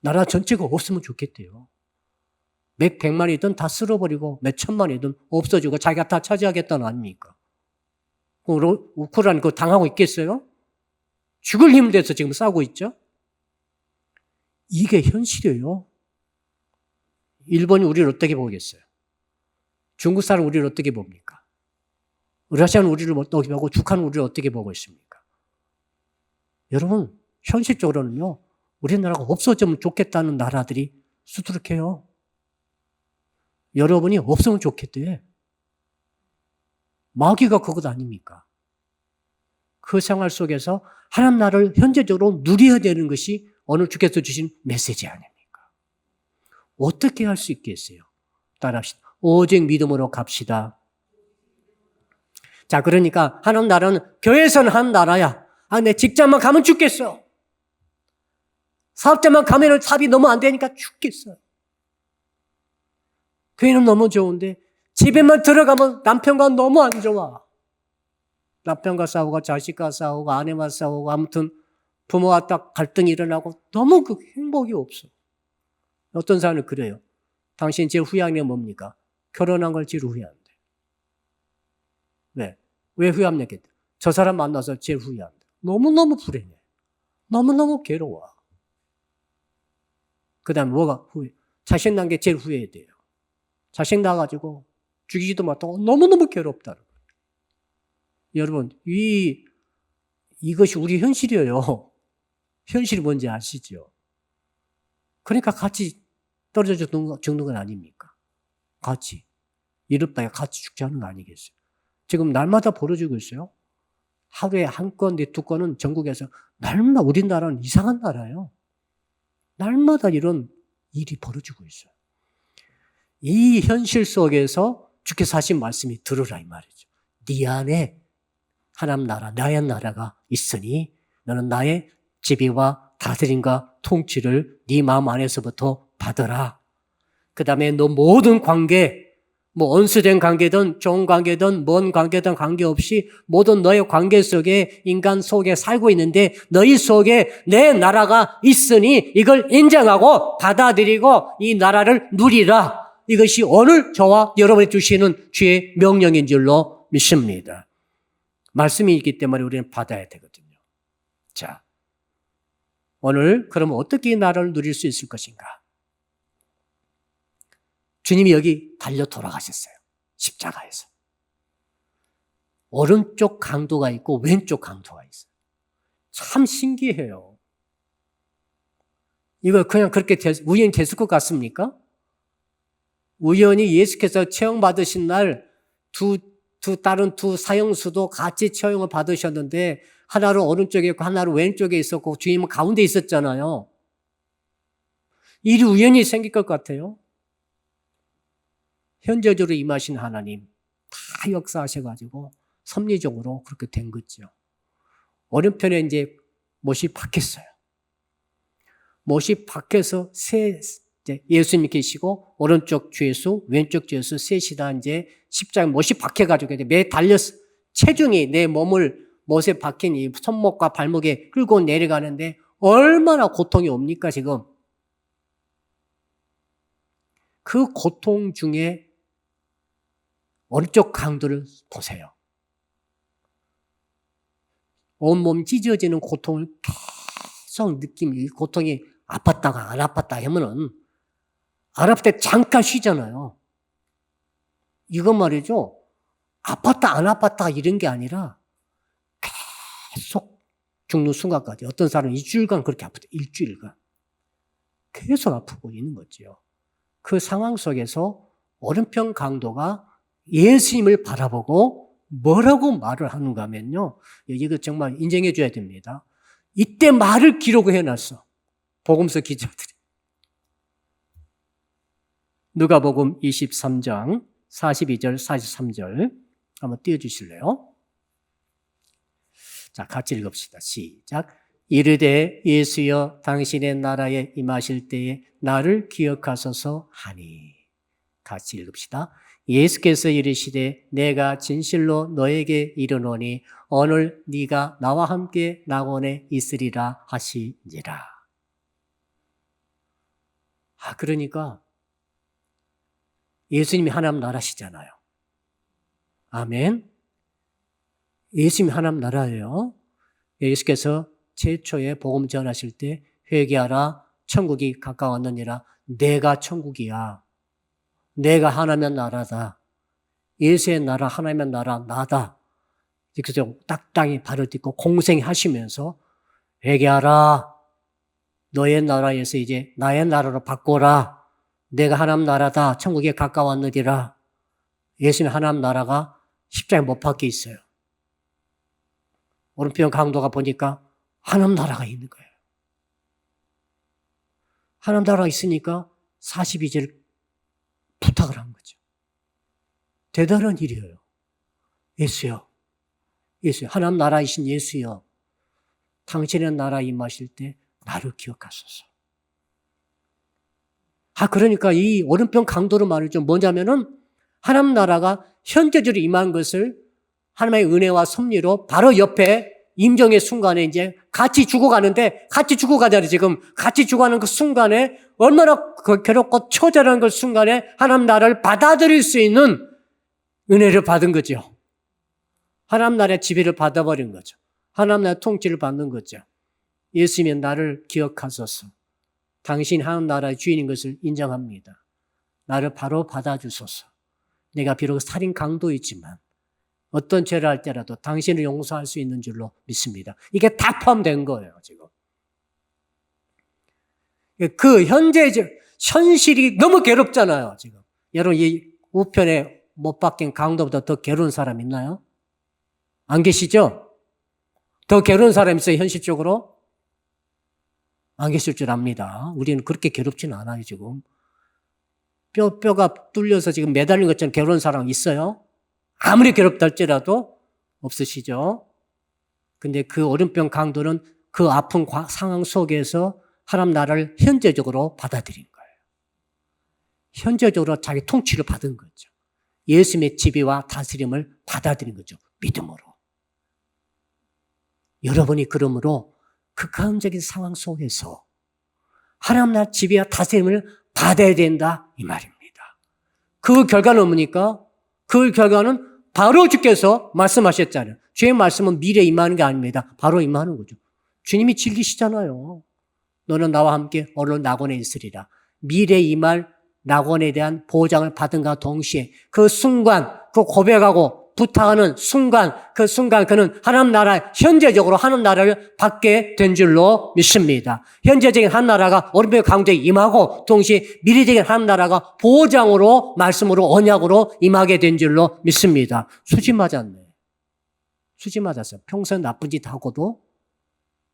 [SPEAKER 1] 나라 전체가 없으면 좋겠대요. 몇 백만이든 다 쓸어버리고 몇 천만이든 없어지고 자기가 다 차지하겠다는 아닙니까? 우크라이나 그거 당하고 있겠어요? 죽을 힘을 내서 지금 싸우고 있죠. 이게 현실이에요. 일본이 우리를 어떻게 보겠어요? 중국 사람은 우리를 어떻게 봅니까? 러시아는 우리를 어떻게 보고 북한은 우리를 어떻게 보고 있습니까? 여러분, 현실적으로는요, 우리나라가 없어지면 좋겠다는 나라들이 수두룩해요. 여러분이 없으면 좋겠대. 마귀가 그것 아닙니까? 그 생활 속에서 하나님 나라를 현재적으로 누려야 되는 것이 오늘 주께서 주신 메시지 아닙니까? 어떻게 할 수 있겠어요? 따라합시다. 오직 믿음으로 갑시다. 자, 그러니까 하나님 나라는 교회에서는 한 나라야. 내 직장만 가면 죽겠어. 사업자만 가면 사업이 너무 안 되니까 죽겠어. 교회는 너무 좋은데 집에만 들어가면 남편과 너무 안 좋아. 남편과 싸우고 자식과 싸우고 아내와 싸우고 아무튼 부모와 딱 갈등이 일어나고 너무 그 행복이 없어. 어떤 사람은 그래요. 당신 제일 후회하는 게 뭡니까? 결혼한 걸 제일 후회한대. 왜? 왜 후회합니까? 저 사람 만나서 제일 후회한대. 너무너무 불행해. 너무너무 괴로워. 그 다음에 뭐가 후회? 자식 낳은 게 제일 후회돼요. 자식 낳아가지고 죽이지도 못하고 너무너무 괴롭다. 여러분, 이것이 우리 현실이에요. 현실이 뭔지 아시죠? 그러니까 같이 떨어져 죽는 건 아닙니까? 같이. 이렇다가 같이 죽지 않은 거 아니겠어요? 지금 날마다 벌어지고 있어요. 하루에 한 건, 두 건은 전국에서 날마다 우리나라는 이상한 나라예요. 날마다 이런 일이 벌어지고 있어요. 이 현실 속에서 주께서 하신 말씀이 들으라 이 말이죠. 네 안에 하나님 나라, 나의 나라가 있으니 너는 나의 지배와 다스림과 통치를 네 마음 안에서부터 받아라. 그 다음에 너 모든 관계, 언수된 관계든 좋은 관계든 먼 관계든 관계없이 모든 너의 관계 속에 인간 속에 살고 있는데 너희 속에 내 나라가 있으니 이걸 인정하고 받아들이고 이 나라를 누리라. 이것이 오늘 저와 여러분이 주시는 주의 명령인 줄로 믿습니다. 말씀이 있기 때문에 우리는 받아야 되거든요. 자, 오늘 그러면 어떻게 이 나라를 누릴 수 있을 것인가? 주님이 여기 달려 돌아가셨어요. 십자가에서. 오른쪽 강도가 있고 왼쪽 강도가 있어요. 참 신기해요. 이거 그냥 그렇게 우연히 됐을 것 같습니까? 우연히 예수께서 처형받으신 날 다른 두 사형수도 같이 처형을 받으셨는데 하나는 오른쪽에 있고 하나는 왼쪽에 있었고 주님은 가운데 있었잖아요. 일이 우연히 생길 것 같아요. 현재적으로 임하신 하나님 다 역사하셔가지고 섭리적으로 그렇게 된 거죠. 오른편에 이제 못이 박혔어요. 못이 박혀서 예수님이 계시고 오른쪽 주 예수, 왼쪽 주 예수 셋이 다 이제 십자가에 못이 박혀가지고 매 달렸어. 체중이 내 몸을 못에 박힌 이 손목과 발목에 끌고 내려가는데 얼마나 고통이 옵니까 지금? 그 고통 중에 오른쪽 강도를 보세요. 온몸 찢어지는 고통을 계속 이 고통이 아팠다가 안 아팠다 하면은 안 아플 때 잠깐 쉬잖아요. 이건 말이죠. 아팠다 안 아팠다 이런 게 아니라 계속 죽는 순간까지 어떤 사람은 일주일간 그렇게 아프대. 일주일간. 계속 아프고 있는 거죠. 그 상황 속에서 오른편 강도가 예수님을 바라보고 뭐라고 말을 하는가 하면요. 이거 정말 인정해 줘야 됩니다. 이때 말을 기록을 해놨어. 복음서 기자들이. 누가복음 23장 42절 43절 한번 띄워주실래요? 자, 같이 읽읍시다. 시작. 이르되 예수여 당신의 나라에 임하실 때에 나를 기억하소서 하니. 같이 읽읍시다. 예수께서 이르시되 내가 진실로 너에게 이르노니 오늘 네가 나와 함께 낙원에 있으리라 하시니라. 그러니까 예수님이 하나님 나라시잖아요. 아멘. 예수님이 하나님 나라예요. 예수께서 최초의 복음 전하실 때 회개하라 천국이 가까웠느니라. 내가 천국이야. 내가 하나님의 나라다. 예수의 나라 하나님의 나라 나다. 그래서 딱땅히 발을 딛고 공생하시면서 회개하라. 너의 나라에서 이제 나의 나라로 바꿔라. 내가 하나님 나라다. 천국에 가까웠느니라. 예수님 하나님 나라가 십자가에 못 박혀 있어요. 오른편 강도가 보니까 하나님 나라가 있는 거예요. 하나님 나라가 있으니까 42제를 부탁을 한 거죠. 대단한 일이에요. 예수여, 예수여, 하나님 나라이신 예수여, 당신의 나라 임하실 때 나를 기억하소서. 그러니까 이 오른편 강도로 말이죠. 뭐냐면은 하나님 나라가 현재적으로 임한 것을 하나님의 은혜와 섭리로 바로 옆에 임종의 순간에 이제 같이 죽어가는데, 같이 죽어가잖아요, 지금. 같이 죽어가는 그 순간에 얼마나 괴롭고 처절한 그 순간에 하나님 나라를 받아들일 수 있는 은혜를 받은 거죠. 하나님 나라의 지배를 받아버린 거죠. 하나님 나라의 통치를 받는 거죠. 예수님이 나를 기억하소서. 당신 하나님 나라의 주인인 것을 인정합니다. 나를 바로 받아주소서. 내가 비록 살인 강도이지만 어떤 죄를 할 때라도 당신을 용서할 수 있는 줄로 믿습니다. 이게 다 포함된 거예요, 지금. 그 현실이 너무 괴롭잖아요, 지금. 여러분, 이 우편에 못 박힌 강도보다 더 괴로운 사람 있나요? 안 계시죠? 더 괴로운 사람 있어요, 현실적으로? 안 계실 줄 압니다. 우리는 그렇게 괴롭진 않아요, 지금. 뼈가 뚫려서 지금 매달린 것처럼 괴로운 사람 있어요? 아무리 괴롭다 할지라도 없으시죠? 근데 그 오른편 강도는 그 아픈 상황 속에서 하나님 나라를 현재적으로 받아들인 거예요. 현재적으로 자기 통치를 받은 거죠. 예수님의 지배와 다스림을 받아들인 거죠. 믿음으로. 여러분이 그러므로 극한적인 상황 속에서 하나님 나라 지배와 다스림을 받아야 된다, 이 말입니다. 그 결과는 뭡니까? 그 결과는 바로 주께서 말씀하셨잖아요. 주의 말씀은 미래에 임하는 게 아닙니다. 바로 임하는 거죠. 주님이 즐기시잖아요. 너는 나와 함께 오늘 낙원에 있으리라. 미래에 임할 낙원에 대한 보장을 받은가 동시에 그 순간, 그 고백하고 부탁하는 순간, 그 순간 그는 하나님 나라, 현재적으로 하나님 나라를 받게 된 줄로 믿습니다. 현재적인 하나님 나라가 오른편 강도에 임하고 동시에 미래적인 하나님 나라가 보장으로, 말씀으로, 언약으로 임하게 된 줄로 믿습니다. 수지 맞았네. 수지 맞았어요. 평소에 나쁜 짓 하고도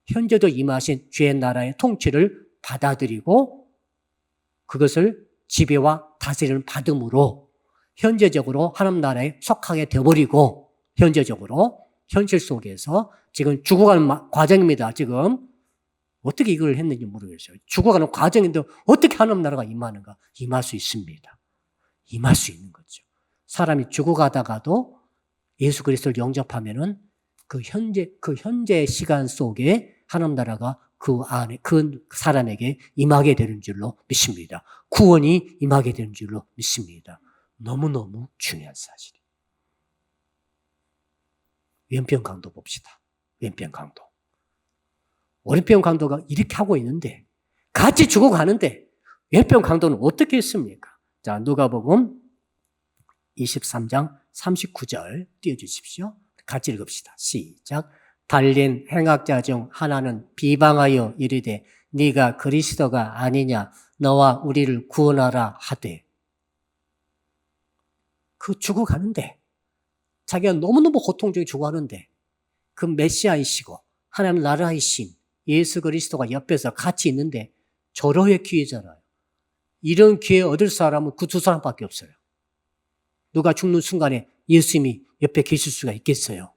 [SPEAKER 1] 현재도 임하신 주의 나라의 통치를 받아들이고 그것을 지배와 다스림을 받음으로 현재적으로 하나님 나라에 속하게 되어버리고 현재적으로 현실 속에서 지금 죽어가는 과정입니다. 지금 어떻게 이걸 했는지 모르겠어요. 죽어가는 과정인데 어떻게 하나님 나라가 임하는가? 임할 수 있습니다. 임할 수 있는 거죠. 사람이 죽어가다가도 예수 그리스도를 영접하면은 그 현재 시간 속에 하나님 나라가 그 안에 그 사람에게 임하게 되는 줄로 믿습니다. 구원이 임하게 되는 줄로 믿습니다. 너무너무 중요한 사실이에요. 왼편 강도 봅시다. 왼편 강도. 오른편 강도가 이렇게 하고 있는데 같이 죽어가는데 왼편 강도는 어떻게 했습니까? 자, 누가복음 23장 39절 띄워주십시오. 같이 읽읍시다. 시작. 달린 행악자 중 하나는 비방하여 이르되 네가 그리스도가 아니냐 너와 우리를 구원하라 하되. 그 죽어가는데 자기가 너무너무 고통적인 죽어가는데 그 메시아이시고 하나님 나라이신 예수 그리스도가 옆에서 같이 있는데 절호의 기회잖아요. 이런 기회 얻을 사람은 그 두 사람밖에 없어요. 누가 죽는 순간에 예수님이 옆에 계실 수가 있겠어요.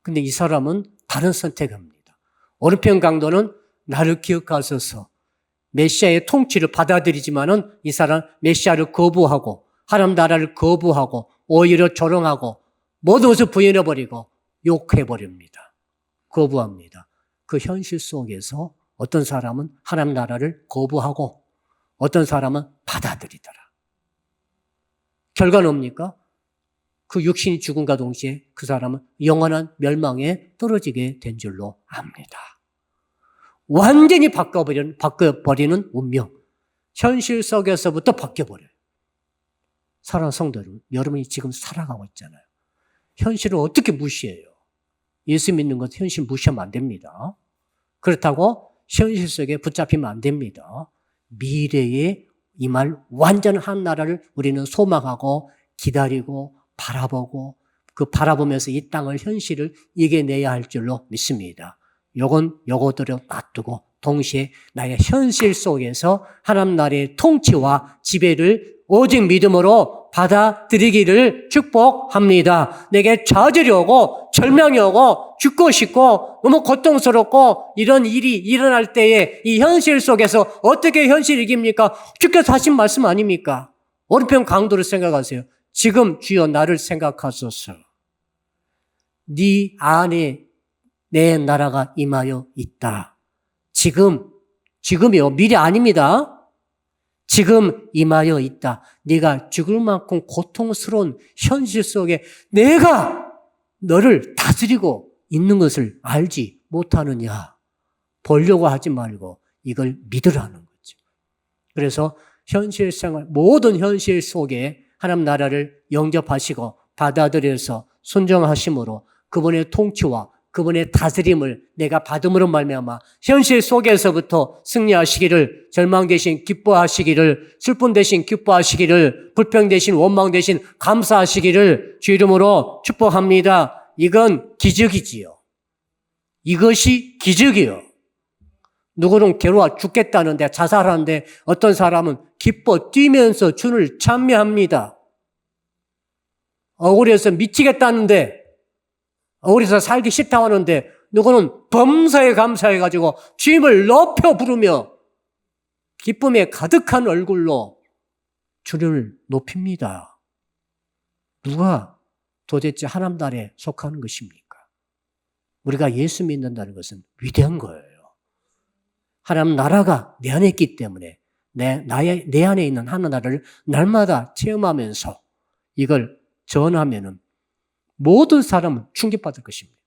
[SPEAKER 1] 근데 이 사람은 다른 선택합니다. 오른편 강도는 나를 기억하소서 메시아의 통치를 받아들이지만은 이 사람 메시아를 거부하고 하나님 나라를 거부하고 오히려 조롱하고 모든 것을 부인해버리고 욕해버립니다. 거부합니다. 그 현실 속에서 어떤 사람은 하나님 나라를 거부하고 어떤 사람은 받아들이더라. 결과는 뭡니까? 그 육신이 죽음과 동시에 그 사람은 영원한 멸망에 떨어지게 된 줄로 압니다. 완전히 바꿔버리는 운명. 현실 속에서부터 바뀌어버려요. 사랑하는 성도 여러분, 여러분이 지금 살아가고 있잖아요. 현실을 어떻게 무시해요? 예수 믿는 것 현실 무시하면 안 됩니다. 그렇다고 현실 속에 붙잡히면 안 됩니다. 미래에 임할 완전한 나라를 우리는 소망하고 기다리고 바라보고 그 바라보면서 이 땅을 현실을 이겨내야 할 줄로 믿습니다. 요거들을 놔두고 동시에 나의 현실 속에서 하나님 나라의 통치와 지배를 오직 믿음으로 받아들이기를 축복합니다. 내게 좌절이 오고 절망이 오고 죽고 싶고 너무 고통스럽고 이런 일이 일어날 때에 이 현실 속에서 어떻게 현실을 이깁니까? 주께서 하신 말씀 아닙니까? 오른편 강도를 생각하세요. 지금 주여 나를 생각하소서. 네 안에 내 나라가 임하여 있다. 지금이요. 미래 아닙니다. 지금 임하여 있다. 네가 죽을 만큼 고통스러운 현실 속에 내가 너를 다스리고 있는 것을 알지 못하느냐. 보려고 하지 말고 이걸 믿으라는 거죠. 그래서 현실 생활, 모든 현실 속에 하나님 나라를 영접하시고 받아들여서 순종하심으로 그분의 통치와 그분의 다스림을 내가 받음으로 말미암아 현실 속에서부터 승리하시기를, 절망 대신 기뻐하시기를, 슬픔 대신 기뻐하시기를, 불평 대신 원망 대신 감사하시기를 주 이름으로 축복합니다. 이건 기적이지요. 이것이 기적이요. 누구는 괴로워 죽겠다는데 자살하는데 어떤 사람은 기뻐 뛰면서 주를 찬미합니다. 억울해서 미치겠다는데 억울해서 살기 싫다고 하는데 누구는 범사에 감사해가지고 주님을 높여 부르며 기쁨에 가득한 얼굴로 주를 높입니다. 누가 도대체 하나님 나라에 속하는 것입니까? 우리가 예수 믿는다는 것은 위대한 거예요. 하나님 나라가 내 안에 있기 때문에 내 안에 있는 하나님 나라를 날마다 체험하면서 이걸 전하면은 모든 사람은 충격받을 것입니다.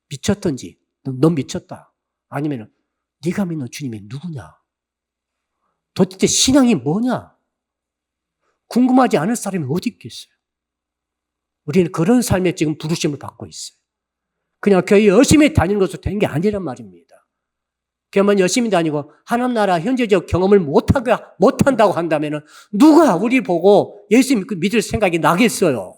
[SPEAKER 1] 미쳤던지 넌 미쳤다. 아니면 네가 믿는 주님이 누구냐? 도대체 신앙이 뭐냐? 궁금하지 않을 사람이 어디 있겠어요? 우리는 그런 삶에 지금 부르심을 받고 있어요. 그냥 교회 열심히 다니는 것으로 된 게 아니란 말입니다. 교회만 열심히 다니고 하나님 나라 현재적 경험을 못한다고 한다면 누가 우리 보고 예수 믿을 생각이 나겠어요?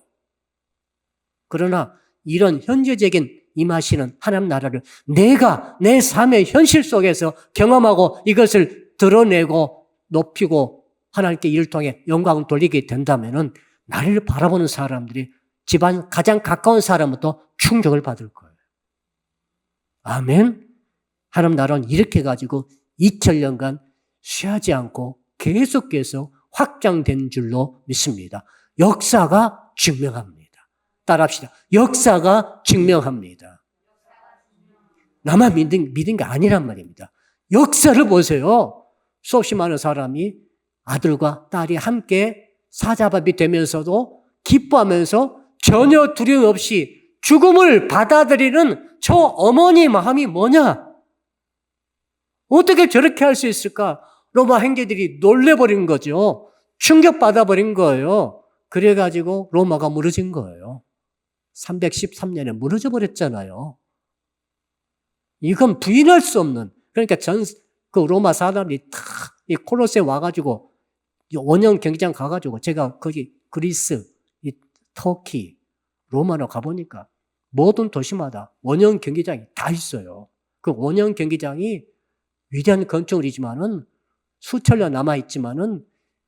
[SPEAKER 1] 그러나 이런 현재적인 임하시는 하나님 나라를 내가 내 삶의 현실 속에서 경험하고 이것을 드러내고 높이고 하나님께 이를 통해 영광을 돌리게 된다면 나를 바라보는 사람들이 집안 가장 가까운 사람부터 충격을 받을 거예요. 아멘. 하나님 나라는 이렇게 가지고 2000년간 쉬지 않고 계속 확장된 줄로 믿습니다. 역사가 증명합니다. 따라합시다. 역사가 증명합니다. 나만 믿은 게 아니란 말입니다. 역사를 보세요. 수없이 많은 사람이 아들과 딸이 함께 사자밥이 되면서도 기뻐하면서 전혀 두려움 없이 죽음을 받아들이는 저 어머니 마음이 뭐냐? 어떻게 저렇게 할 수 있을까? 로마 행제들이 놀래버린 거죠. 충격받아버린 거예요. 그래가지고 로마가 무너진 거예요. 313년에 무너져 버렸잖아요. 이건 부인할 수 없는, 그러니까 그 로마 사람들이 다 이 콜로세에 와가지고 원형 경기장 가가지고 제가 거기 그리스, 이 터키, 로마로 가보니까 모든 도시마다 원형 경기장이 다 있어요. 그 원형 경기장이 위대한 건축물이지만은 수천 년 남아있지만은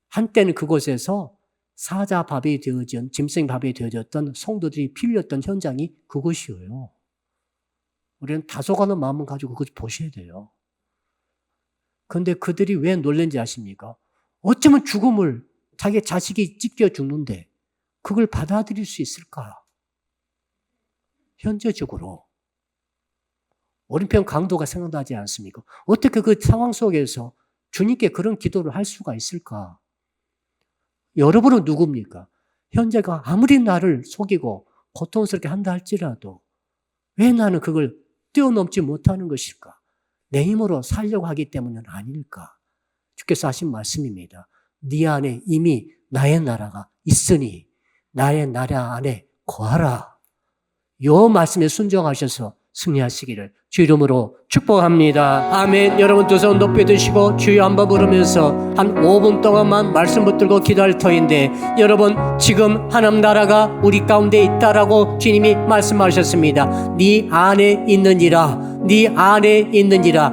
[SPEAKER 1] 한때는 그곳에서 사자밥이 되어진, 짐승밥이 되어졌던 성도들이 빌렸던 현장이 그곳이에요. 우리는 다소가는 마음을 가지고 그것 보셔야 돼요. 그런데 그들이 왜 놀란지 아십니까? 어쩌면 죽음을 자기 자식이 찢겨 죽는데 그걸 받아들일 수 있을까? 현재적으로. 오른편 강도가 생각나지 않습니까? 어떻게 그 상황 속에서 주님께 그런 기도를 할 수가 있을까? 여러분은 누굽니까? 현재가 아무리 나를 속이고 고통스럽게 한다 할지라도 왜 나는 그걸 뛰어넘지 못하는 것일까? 내 힘으로 살려고 하기 때문은 아닐까? 주께서 하신 말씀입니다. 네 안에 이미 나의 나라가 있으니 나의 나라 안에 거하라. 이 말씀에 순종하셔서 승리하시기를 주 이름으로 축복합니다. 아멘. 여러분 두 손 높이 드시고 주여 한번 부르면서 한 5분 동안만 말씀 붙들고 기도할 터인데, 여러분 지금 하나님 나라가 우리 가운데 있다라고 주님이 말씀하셨습니다. 네 안에 있느니라. 네 안에 있느니라.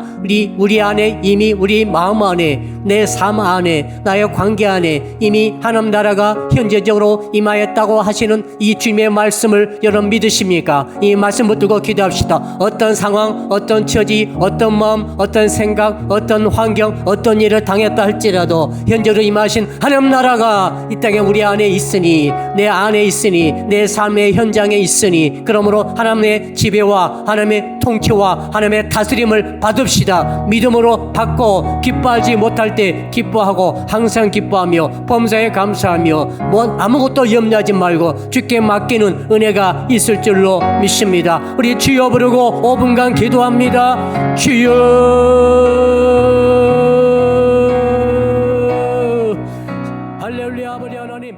[SPEAKER 1] 우리 안에 이미 우리 마음 안에 내 삶 안에 나의 관계 안에 이미 하나님 나라가 현재적으로 임하였다고 하시는 이 주님의 말씀을 여러분 믿으십니까? 이 말씀 붙들고 기도합시다. 어떤 상황, 어떤 처지, 어떤 마음, 어떤 생각, 어떤 환경, 어떤 일을 당했다 할지라도 현재로 임하신 하나님 나라가 이 땅에 우리 안에 있으니, 내 안에 있으니, 내 삶의 현장에 있으니, 그러므로 하나님의 지배와 하나님의 통치와 하나님의 다스림을 받읍시다. 믿음으로 받고 기뻐하지 못할 때 기뻐하고 항상 기뻐하며 범사에 감사하며 아무것도 염려하지 말고 주께 맡기는 은혜가 있을 줄로 믿습니다. 우리 주여 부르고 5분간 기도합니다. 주여, 할렐루야. 아버지 하나님.